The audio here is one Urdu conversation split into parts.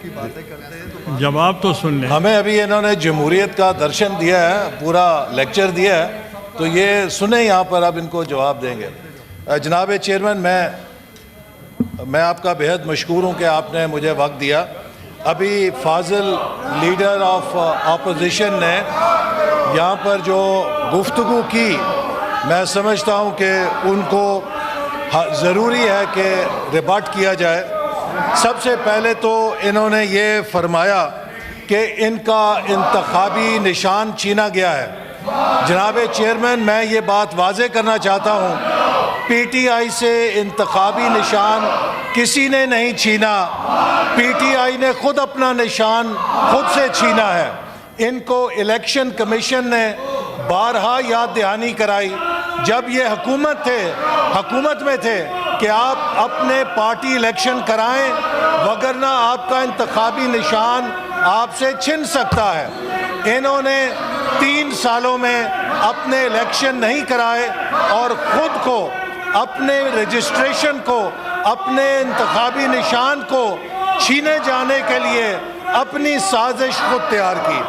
کی باتیں کرتے ہیں تو جواب تو سن لیں. ہمیں ابھی انہوں نے جمہوریت کا درشن دیا ہے, پورا لیکچر دیا ہے, تو یہ سنیں یہاں پر, اب ان کو جواب دیں گے. جناب چیئرمین, میں آپ کا بہت مشکور ہوں کہ آپ نے مجھے وقت دیا. ابھی فاضل لیڈر آف اپوزیشن نے یہاں پر جو گفتگو کی, میں سمجھتا ہوں کہ ان کو ضروری ہے کہ ریبٹ کیا جائے. سب سے پہلے تو انہوں نے یہ فرمایا کہ ان کا انتخابی نشان چھینا گیا ہے. جناب چیئرمین, میں یہ بات واضح کرنا چاہتا ہوں, پی ٹی آئی سے انتخابی نشان کسی نے نہیں چھینا. پی ٹی آئی نے خود اپنا نشان خود سے چھینا ہے. ان کو الیکشن کمیشن نے بارہا یاد دہانی کرائی جب یہ حکومت میں تھے کہ آپ اپنے پارٹی الیکشن کرائیں, وگرنہ آپ کا انتخابی نشان آپ سے چھن سکتا ہے. انہوں نے 3 سالوں میں اپنے الیکشن نہیں کرائے اور خود کو, اپنے رجسٹریشن کو, اپنے انتخابی نشان کو چھینے جانے کے لیے اپنی سازش خود تیار کی.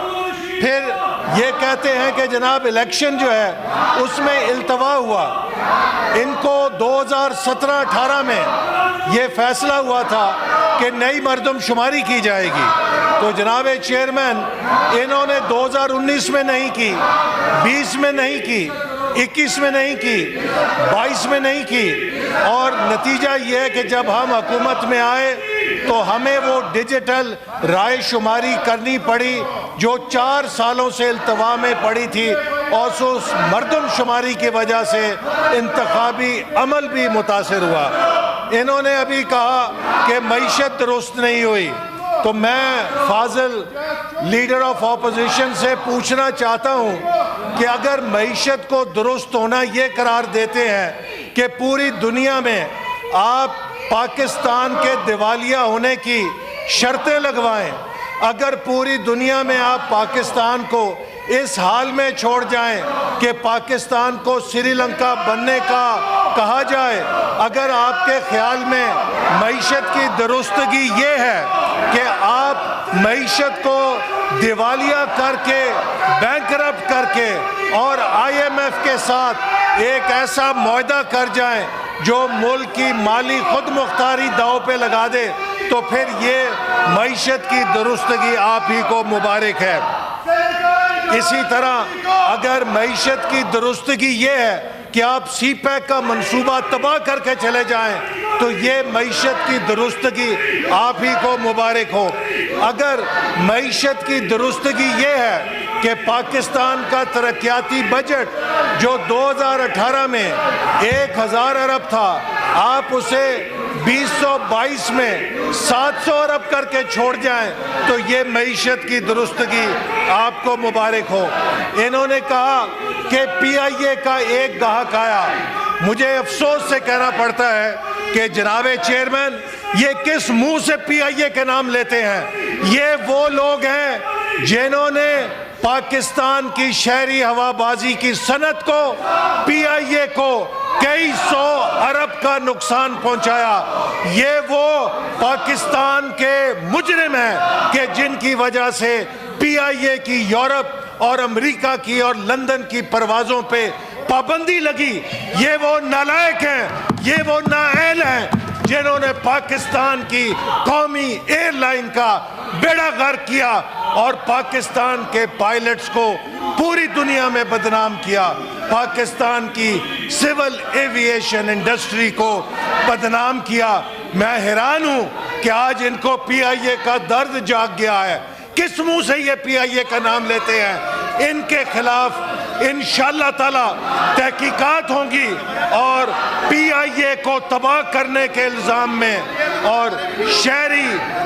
پھر یہ کہتے ہیں کہ جناب الیکشن جو ہے اس میں التوا ہوا. ان کو 2017-18 میں یہ فیصلہ ہوا تھا کہ نئی مردم شماری کی جائے گی, تو جناب چیئرمین انہوں نے 2019 میں نہیں کی, 20 میں نہیں کی, 21 میں نہیں کی, 22 میں نہیں کی, اور نتیجہ یہ ہے کہ جب ہم حکومت میں آئے تو ہمیں وہ ڈیجیٹل رائے شماری کرنی پڑی جو 4 سالوں سے التوا میں پڑی تھی, اور اس مردم شماری کی وجہ سے انتخابی عمل بھی متاثر ہوا. انہوں نے ابھی کہا کہ معیشت درست نہیں ہوئی, تو میں فاضل لیڈر آف اپوزیشن سے پوچھنا چاہتا ہوں کہ اگر معیشت کو درست ہونا یہ قرار دیتے ہیں کہ پوری دنیا میں آپ پاکستان کے دیوالیہ ہونے کی شرطیں لگوائیں, اگر پوری دنیا میں آپ پاکستان کو اس حال میں چھوڑ جائیں کہ پاکستان کو سری لنکا بننے کا کہا جائے, اگر آپ کے خیال میں معیشت کی درستگی یہ ہے کہ آپ معیشت کو دیوالیہ کر کے, بینکرپٹ کر کے, اور آئی ایم ایف کے ساتھ ایک ایسا معاہدہ کر جائیں جو ملک کی مالی خود مختاری داؤ پہ لگا دے, تو پھر یہ معیشت کی درستگی آپ ہی کو مبارک ہے. اسی طرح اگر معیشت کی درستگی یہ ہے کہ آپ سی پیک کا منصوبہ تباہ کر کے چلے جائیں, تو یہ معیشت کی درستگی آپ ہی کو مبارک ہو. اگر معیشت کی درستگی یہ ہے کہ پاکستان کا ترقیاتی بجٹ جو 2018 میں 1000 ارب تھا, آپ اسے 2022 میں 700 ارب کر کے چھوڑ جائیں, تو یہ معیشت کی درستگی آپ کو مبارک ہو. انہوں نے کہا کہ پی آئی اے کا ایک گاہک آیا. مجھے افسوس سے کہنا پڑتا ہے کہ جناب چیئرمین, یہ کس منہ سے پی آئی اے کے نام لیتے ہیں؟ یہ وہ لوگ ہیں جنہوں نے پاکستان کی شہری ہوا بازی کی صنعت کو, پی آئی اے کو کئی 100 ارب کا نقصان پہنچایا. یہ وہ پاکستان کے مجرم ہیں کہ جن کی وجہ سے پی آئی اے کی یورپ اور امریکہ کی اور لندن کی پروازوں پہ پابندی لگی. یہ وہ نالائق ہیں, یہ وہ نااہل ہیں جنہوں نے پاکستان کی قومی ایئر لائن کا بیڑا غرق کیا اور پاکستان کے پائلٹس کو پوری دنیا میں بدنام کیا, پاکستان کی سول ایوییشن انڈسٹری کو بدنام کیا. میں حیران ہوں کہ آج ان کو پی آئی اے کا درد جاگ گیا ہے. کس منہ سے یہ پی آئی اے کا نام لیتے ہیں؟ ان کے خلاف انشاءاللہ تعالی تحقیقات ہوں گی, اور پی آئی اے کو تباہ کرنے کے الزام میں اور شہری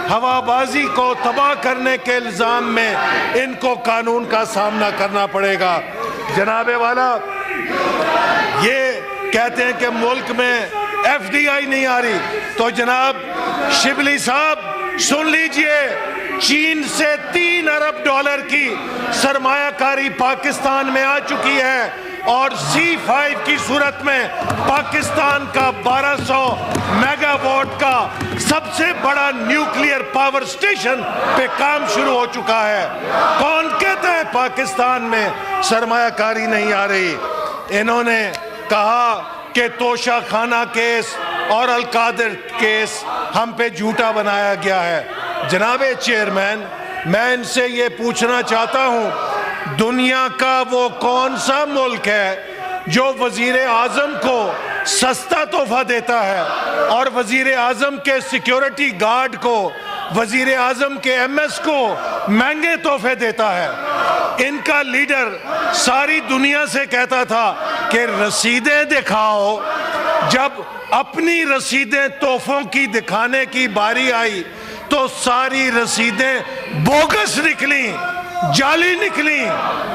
ہوا بازی کو تباہ کرنے کے الزام میں ان کو قانون کا سامنا کرنا پڑے گا. جناب والا, یہ کہتے ہیں کہ ملک میں ایف ڈی آئی نہیں آ رہی, تو جناب شبلی صاحب سن لیجئے, چین سے 3 ارب ڈالر کی سرمایہ کاری پاکستان میں آ چکی ہے, اور C5 کی صورت میں پاکستان کا 1200 میگا واٹ کا سب سے بڑا نیوکلیئر پاور سٹیشن پہ کام شروع ہو چکا ہے۔ کون کہتا ہے پاکستان میں سرمایہ کاری نہیں آ رہی؟ انہوں نے کہا کہ توشہ خانہ کیس اور القادر کیس ہم پہ جھوٹا بنایا گیا ہے۔ جناب چیئرمین، میں ان سے یہ پوچھنا چاہتا ہوں، دنیا کا وہ کون سا ملک ہے جو وزیر اعظم کو سستا تحفہ دیتا ہے اور وزیر اعظم کے سیکیورٹی گارڈ کو، وزیر اعظم کے MS کو مہنگے تحفے دیتا ہے؟ ان کا لیڈر ساری دنیا سے کہتا تھا کہ رسیدیں دکھاؤ۔ جب اپنی رسیدیں تحفوں کی دکھانے کی باری آئی تو ساری رسیدیں بوگس نکلیں، جعلی نکلیں۔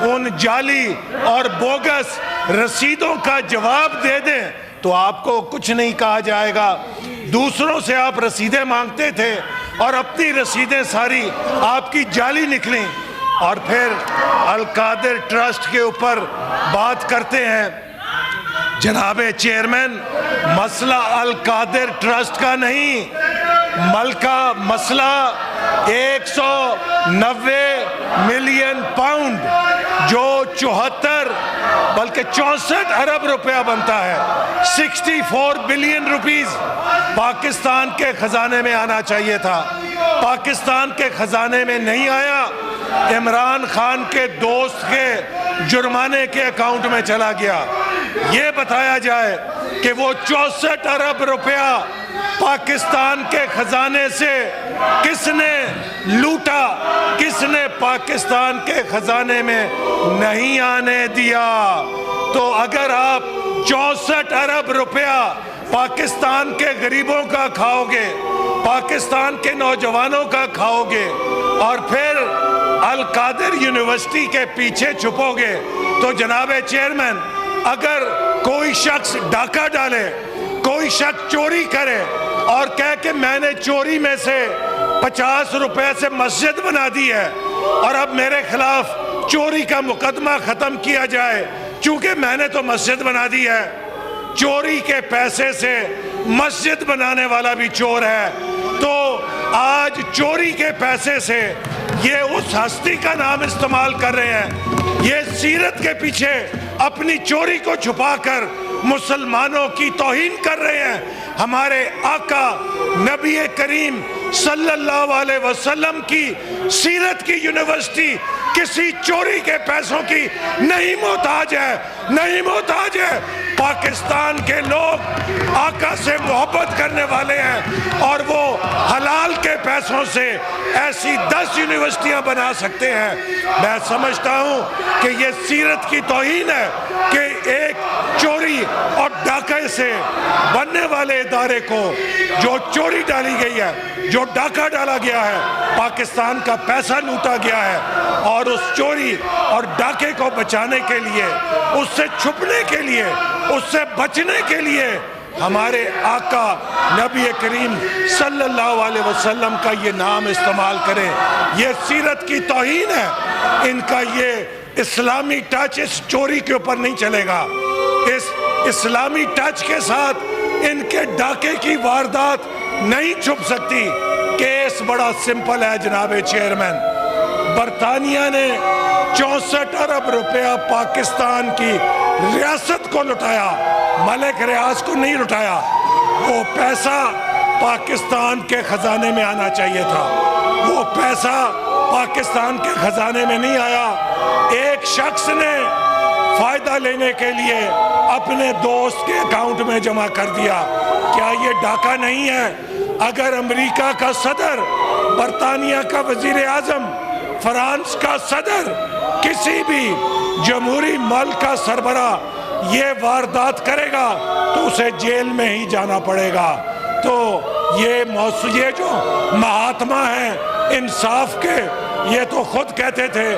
ان جعلی اور بوگس رسیدوں کا جواب دے دیں تو آپ کو کچھ نہیں کہا جائے گا۔ دوسروں سے آپ رسیدیں مانگتے تھے اور اپنی رسیدیں ساری آپ کی جعلی نکلیں، اور پھر القادر ٹرسٹ کے اوپر بات کرتے ہیں۔ جناب چیئرمین، مسئلہ القادر ٹرسٹ کا نہیں، مسئلہ 190 ملین پاؤنڈ جو 74 بلکہ 64 ارب روپیہ بنتا ہے، 64 بلین روپیز پاکستان کے خزانے میں آنا چاہیے تھا۔ پاکستان کے خزانے میں نہیں آیا، عمران خان کے دوست کے جرمانے کے اکاؤنٹ میں چلا گیا۔ یہ بتایا جائے کہ وہ 64 ارب روپیہ پاکستان کے خزانے سے کس نے لوٹا، کس نے پاکستان کے خزانے میں نہیں آنے دیا۔ تو اگر آپ 64 ارب روپیہ پاکستان کے غریبوں کا کھاؤ گے، پاکستان کے نوجوانوں کا کھاؤ گے، اور پھر القادر یونیورسٹی کے پیچھے چھپو گے، تو جناب چیئرمین، اگر کوئی شخص ڈاکہ ڈالے، کوئی شخص چوری کرے اور کہے کہ میں نے چوری میں سے 50 روپے سے مسجد بنا دی ہے اور اب میرے خلاف چوری کا مقدمہ ختم کیا جائے چونکہ میں نے تو مسجد بنا دی ہے، چوری کے پیسے سے مسجد بنانے والا بھی چور ہے۔ تو آج چوری کے پیسے سے یہ اس ہستی کا نام استعمال کر رہے ہیں، یہ سیرت کے پیچھے اپنی چوری کو چھپا کر مسلمانوں کی توہین کر رہے ہیں۔ ہمارے آقا نبی کریم صلی اللہ علیہ وسلم کی سیرت کی یونیورسٹی کسی چوری کے پیسوں کی نہیں محتاج ہے، نہیں محتاج ہے۔ پاکستان کے لوگ آقا سے محبت کرنے والے ہیں اور وہ حلال کے پیسوں سے ایسی 10 یونیورسٹیاں بنا سکتے ہیں۔ میں سمجھتا ہوں کہ یہ سیرت کی توہین ہے کہ ایک چوری اور ڈاکے سے بننے والے ادارے کو جو چوری ڈالی گئی ہے، جو ڈاکہ ڈالا گیا ہے، پاکستان کا پیسہ لوٹا گیا ہے، اور اس چوری اور ڈاکے کو بچانے کے لیے، اس سے چھپنے کے لیے، اس سے بچنے کے لیے ہمارے آقا نبی کریم صلی اللہ علیہ وسلم کا یہ نام استعمال کریں۔ یہ سیرت کی توہین ہے۔ ان کا یہ اسلامی ٹچ اس چوری کے اوپر نہیں چلے گا۔ اس اسلامی ٹچ کے ساتھ ان کے ڈاکے کی واردات نہیں چھپ سکتی۔ کیس بڑا سمپل ہے جناب چیئرمین۔ برطانیہ نے 64 ارب روپیہ پاکستان کی ریاست کو لٹایا، ملک ریاض کو نہیں لٹایا۔ وہ پیسہ پاکستان کے خزانے میں آنا چاہیے تھا، وہ پیسہ پاکستان کے خزانے میں نہیں آیا۔ ایک شخص نے فائدہ لینے کے لیے اپنے دوست کے اکاؤنٹ میں جمع کر دیا۔ کیا یہ ڈاکہ نہیں ہے؟ اگر امریکہ کا صدر، برطانیہ کا وزیر اعظم، فرانس کا صدر، کسی بھی جمہوری ملک کا سربراہ یہ واردات کرے گا تو اسے جیل میں ہی جانا پڑے گا۔ تو یہ جو مہاتما ہیں انصاف کے، یہ تو خود کہتے تھے،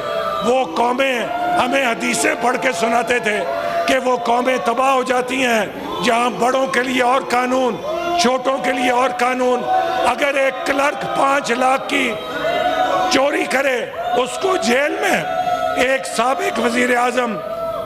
وہ قومیں ہمیں حدیثیں پڑھ کے سناتے تھے کہ وہ قومیں تباہ ہو جاتی ہیں جہاں بڑوں کے لیے اور قانون، چھوٹوں کے لیے اور قانون۔ اگر ایک کلرک 5 لاکھ کی چوری کرے اس کو جیل میں، ایک سابق وزیر اعظم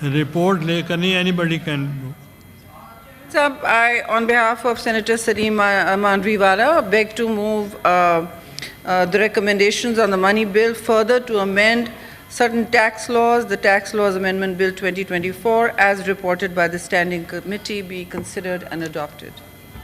report lekani anybody can do. Sir, I, on behalf of Senator Salim Mandviwala, beg to move the recommendations on the money bill further to amend certain tax laws, the Tax Laws Amendment Bill 2024, as reported by the Standing Committee, be considered and adopted.